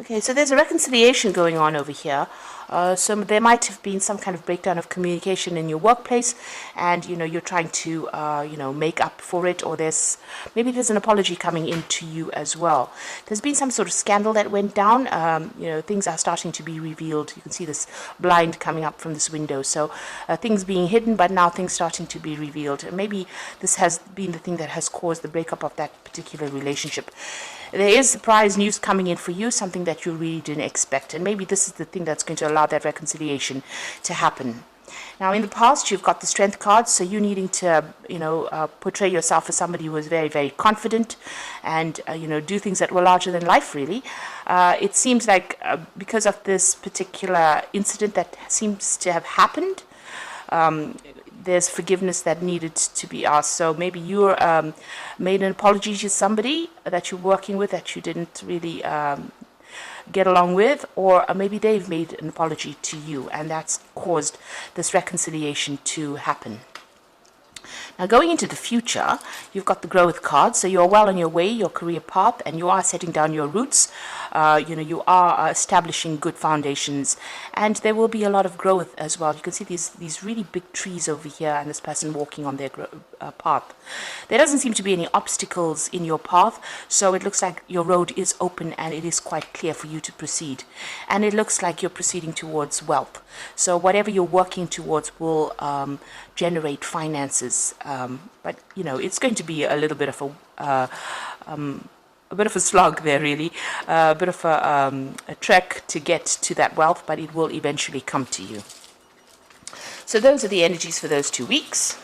Okay, so there's a reconciliation going on over here. So there might have been some kind of breakdown of communication in your workplace, and you're trying to make up for it, or maybe there's an apology coming into you as well. There's been some sort of scandal that went down. Things are starting to be revealed. You can see this blind coming up from this window. So things being hidden, but now things starting to be revealed. And maybe this has been the thing that has caused the breakup of that particular relationship. There is surprise news coming in for you, something that you really didn't expect. And maybe this is the thing that's going to allow that reconciliation to happen. Now, in the past, you've got the Strength card, so you needing to, portray yourself as somebody who is very, very confident and, do things that were larger than life, really. It seems like because of this particular incident that seems to have happened, there's forgiveness that needed to be asked. So maybe you made an apology to somebody that you're working with that you didn't really get along with, or maybe they've made an apology to you, and that's caused this reconciliation to happen. Now, going into the future, you've got the growth card, so you're well on your way, your career path, and you are setting down your roots. You are establishing good foundations, and there will be a lot of growth as well. You can see these really big trees over here, and this person walking on their path. There doesn't seem to be any obstacles in your path, so it looks like your road is open and it is quite clear for you to proceed. And it looks like you're proceeding towards wealth. So whatever you're working towards will generate finances, but it's going to be a little bit of a slog there, really, a bit of a trek to get to that wealth, but it will eventually come to you. So those are the energies for those 2 weeks.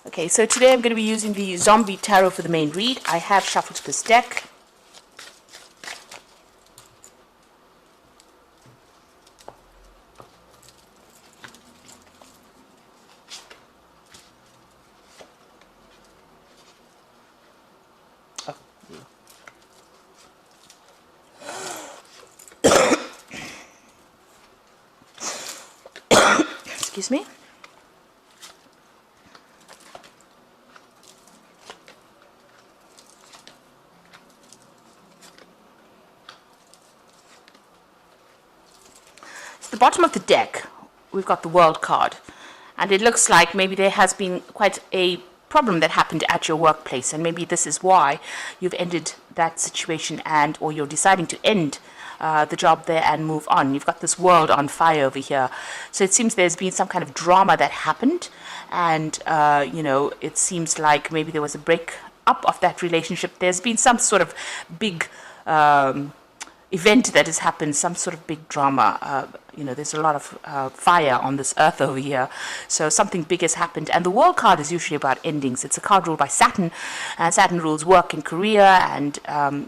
Okay, so today I'm going to be using the Zombie Tarot for the main read. I have shuffled this deck. Excuse me. So the bottom of the deck, we've got the World card, and it looks like maybe there has been quite a problem that happened at your workplace, and maybe this is why you've ended that situation, or you're deciding to end the job there and move on. You've got this world on fire over here. So it seems there's been some kind of drama that happened, and it seems like maybe there was a break up of that relationship. There's been some sort of big event that has happened, some sort of big drama. There's a lot of fire on this earth over here. So something big has happened. And the World card is usually about endings. It's a card ruled by Saturn, and Saturn rules work and career. And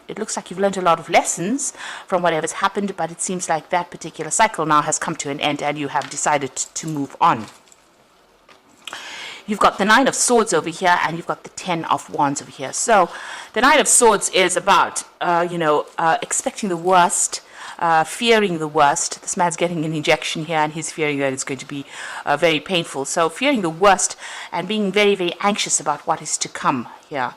it looks like you've learned a lot of lessons from whatever's happened, but it seems like that particular cycle now has come to an end and you have decided to move on. You've got the Nine of Swords over here, and you've got the Ten of Wands over here. So the Nine of Swords is about, expecting the worst, fearing the worst. This man's getting an injection here, and he's fearing that it's going to be very painful. So fearing the worst and being very, very anxious about what is to come here.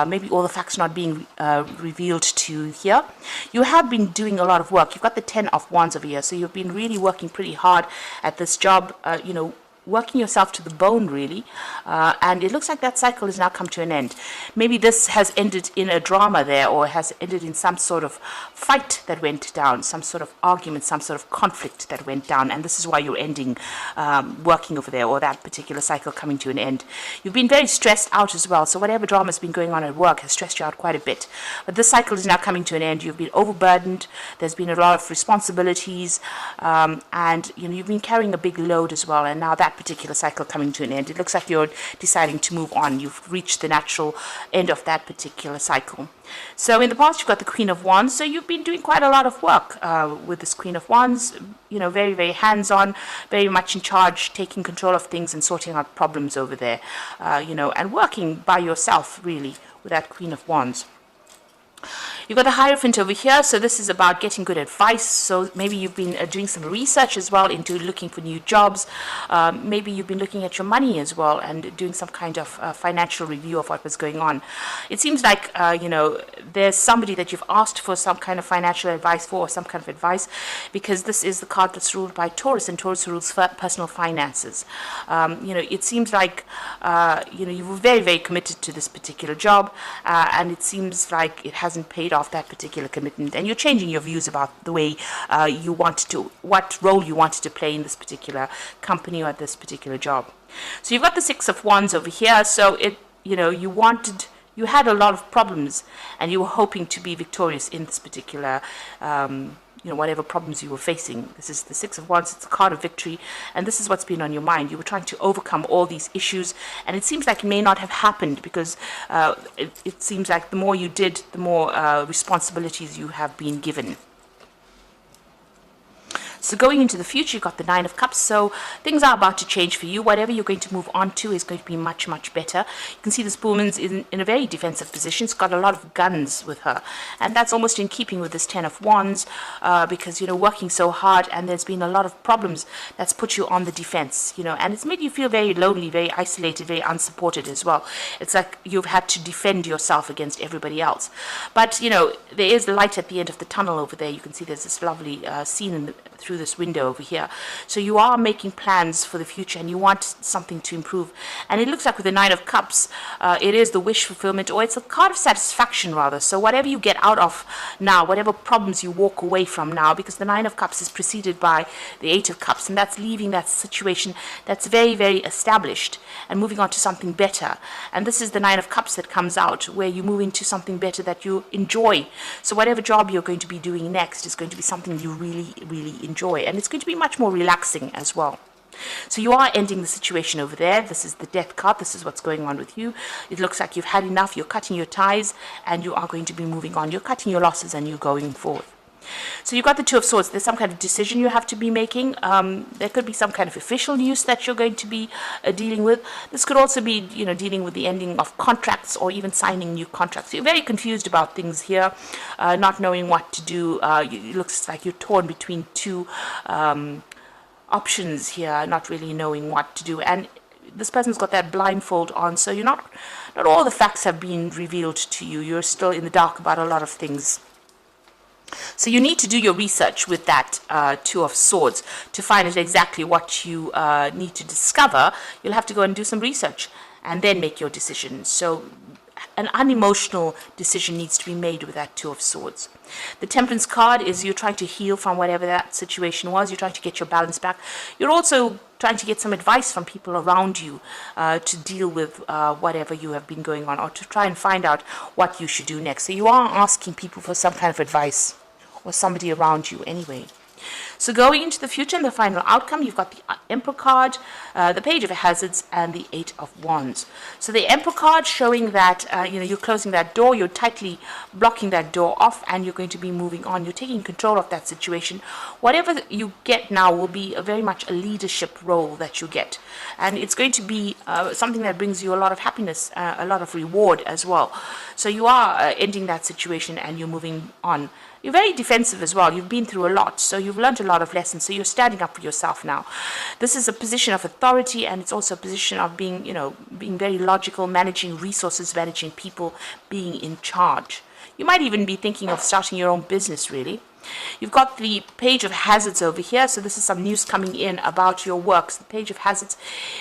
Maybe all the facts not being revealed to you here. You have been doing a lot of work. You've got the Ten of Wands over here, so you've been really working pretty hard at this job, working yourself to the bone, really, and it looks like that cycle has now come to an end. Maybe this has ended in a drama there, or has ended in some sort of fight that went down, some sort of argument, some sort of conflict that went down, and this is why you're ending working over there, or that particular cycle coming to an end. You've been very stressed out as well, so whatever drama has been going on at work has stressed you out quite a bit. But this cycle is now coming to an end. You've been overburdened. There's been a lot of responsibilities, and you've been carrying a big load as well, and now that particular cycle coming to an end. It looks like you're deciding to move on. You've reached the natural end of that particular cycle. So in the past, you've got the Queen of Wands. So you've been doing quite a lot of work with this Queen of Wands, very, very hands-on, very much in charge, taking control of things and sorting out problems over there, and working by yourself, really, with that Queen of Wands. You've got the Hierophant over here, so this is about getting good advice. So maybe you've been doing some research as well into looking for new jobs. Maybe you've been looking at your money as well and doing some kind of financial review of what was going on. It seems like, there's somebody that you've asked for some kind of financial advice for, or some kind of advice, because this is the card that's ruled by Taurus, and Taurus rules personal finances. It seems like, you were very, very committed to this particular job, and it seems like it hasn't paid off that particular commitment, and you're changing your views about the way what role you wanted to play in this particular company or this particular job. So you've got the Six of Wands over here. So you had a lot of problems, and you were hoping to be victorious in this particular whatever problems you were facing. This is the Six of Wands. It's a card of victory, and this is what's been on your mind. You were trying to overcome all these issues, and it seems like it may not have happened because it seems like the more you did, the more responsibilities you have been given. So going into the future, you've got the Nine of Cups. So things are about to change for you. Whatever you're going to move on to is going to be much, much better. You can see this woman's in a very defensive position. She's got a lot of guns with her. And that's almost in keeping with this Ten of Wands because, working so hard, and there's been a lot of problems that's put you on the defense, and it's made you feel very lonely, very isolated, very unsupported as well. It's like you've had to defend yourself against everybody else. But, there is light at the end of the tunnel over there. You can see there's this lovely scene through this window over here. So you are making plans for the future, and you want something to improve. And it looks like with the Nine of Cups, it is the wish fulfillment, or it's a card of satisfaction rather. So whatever you get out of now, whatever problems you walk away from now, because the Nine of Cups is preceded by the Eight of Cups, and that's leaving that situation that's very, very established and moving on to something better. And this is the Nine of Cups that comes out, where you move into something better that you enjoy. So whatever job you're going to be doing next is going to be something you really, really enjoy, and it's going to be much more relaxing as well. So you are ending the situation over there. This is the Death card. This is what's going on with you. It looks like you've had enough. You're cutting your ties, and you are going to be moving on. You're cutting your losses, and you're going forth. So you've got the Two of Swords. There's some kind of decision you have to be making. There could be some kind of official news that you're going to be dealing with. This could also be, dealing with the ending of contracts, or even signing new contracts. You're very confused about things here, not knowing what to do. It looks like you're torn between two options here, not really knowing what to do. And this person's got that blindfold on, so not all the facts have been revealed to you. You're still in the dark about a lot of things. So you need to do your research with that Two of Swords to find out exactly what you need to discover. You'll have to go and do some research and then make your decision. So an unemotional decision needs to be made with that Two of Swords. The Temperance card is you're trying to heal from whatever that situation was. You're trying to get your balance back. You're also trying to get some advice from people around you to deal with whatever you have been going on, or to try and find out what you should do next. So you are asking people for some kind of advice, or somebody around you anyway. So going into the future and the final outcome, you've got the Emperor card, the Page of Hazards, and the Eight of Wands. So the Emperor card showing that you're closing that door, you're tightly blocking that door off, and you're going to be moving on. You're taking control of that situation. Whatever you get now will be very much a leadership role that you get, and it's going to be something that brings you a lot of happiness, a lot of reward as well. So you are ending that situation, and you're moving on. You're very defensive as well. You've been through a lot, so you've learned a lot of lessons. So you're standing up for yourself now. This is a position of authority, and it's also a position of being, being very logical, managing resources, managing people, being in charge. You might even be thinking of starting your own business, really. You've got the Page of Hazards over here, so this is some news coming in about your works. The Page of Hazards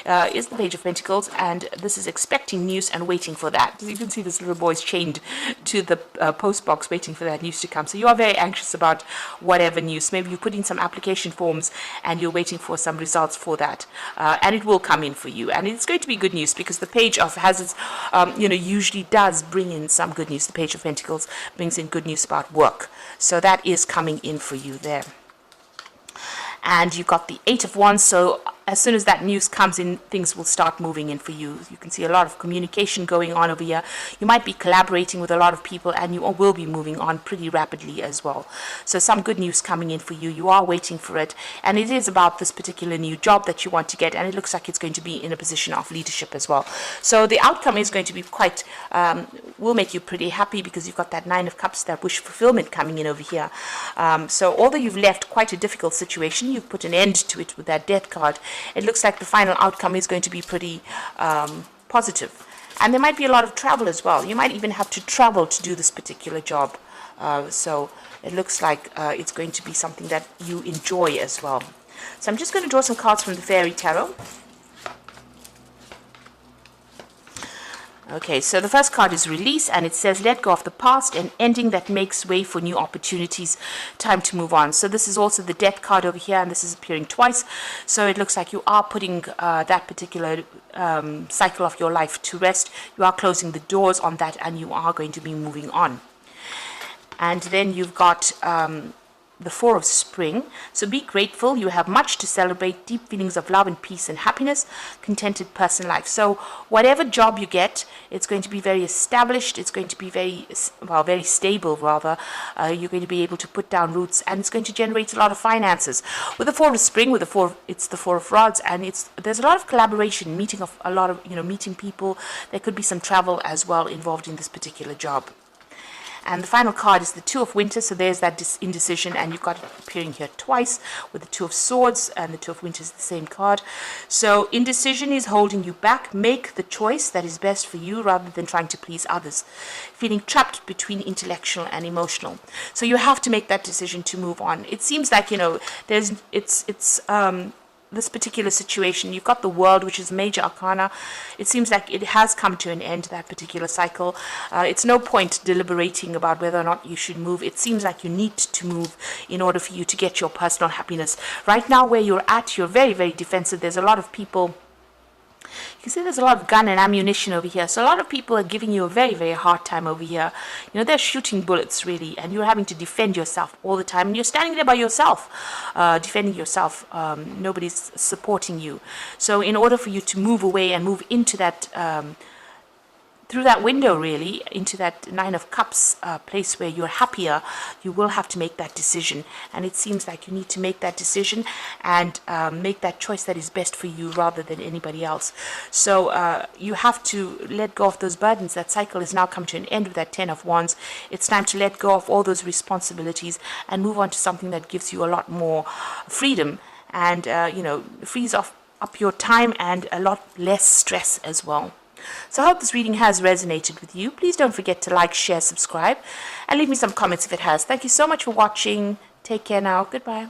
is the Page of Pentacles, and this is expecting news and waiting for that. You can see this little boy's chained to the post box waiting for that news to come. So you are very anxious about whatever news. Maybe you put in some application forms and you're waiting for some results for that, and it will come in for you. And it's going to be good news, because the Page of Hazards usually does bring in some good news. The Page of Pentacles brings in good news about work. So that is coming in for you there. And you've got the Eight of Wands, so as soon as that news comes in, things will start moving in for you. You can see a lot of communication going on over here. You might be collaborating with a lot of people, and you will be moving on pretty rapidly as well. So some good news coming in for you. You are waiting for it, and it is about this particular new job that you want to get, and it looks like it's going to be in a position of leadership as well. So the outcome is going to be quite, will make you pretty happy, because you've got that Nine of Cups, that wish fulfillment coming in over here. So although you've left quite a difficult situation, you've put an end to it with that Death card. It looks like the final outcome is going to be pretty positive. And there might be a lot of travel as well. You might even have to travel to do this particular job. So it looks like it's going to be something that you enjoy as well. So I'm just going to draw some cards from the Fairy Tarot. Okay, so the first card is release, and it says let go of the past, and ending that makes way for new opportunities. Time to move on. So this is also the Death card over here, and this is appearing twice. So it looks like you are putting that particular cycle of your life to rest. You are closing the doors on that, and you are going to be moving on. And then you've got the Four of Spring. So be grateful. You have much to celebrate. Deep feelings of love and peace and happiness. Contented personal life. So whatever job you get, it's going to be very established. It's going to be very stable rather. You're going to be able to put down roots, and it's going to generate a lot of finances. With the Four of Spring, it's the Four of Rods, and there's a lot of collaboration, meeting people. There could be some travel as well involved in this particular job. And the final card is the Two of Winter, so there's that indecision, and you've got it appearing here twice with the Two of Swords, and the Two of Winter is the same card. So indecision is holding you back. Make the choice that is best for you rather than trying to please others. Feeling trapped between intellectual and emotional. So you have to make that decision to move on. It seems like, this particular situation, you've got the World, which is major arcana. It seems like it has come to an end, that particular cycle. It's no point deliberating about whether or not you should move. It seems like you need to move in order for you to get your personal happiness. Right now, where you're at, you're very, very defensive. There's a lot of people. You can see there's a lot of gun and ammunition over here. So a lot of people are giving you a very, very hard time over here. They're shooting bullets, really, and you're having to defend yourself all the time. And you're standing there by yourself, defending yourself. Nobody's supporting you. So in order for you to move away and move into that, through that window, really, into that Nine of Cups place where you're happier, you will have to make that decision. And it seems like you need to make that decision and make that choice that is best for you rather than anybody else. So you have to let go of those burdens. That cycle has now come to an end with that Ten of Wands. It's time to let go of all those responsibilities and move on to something that gives you a lot more freedom and, frees up your time and a lot less stress as well. So I hope this reading has resonated with you. Please don't forget to like, share, subscribe, and leave me some comments if it has. Thank you so much for watching. Take care now. Goodbye.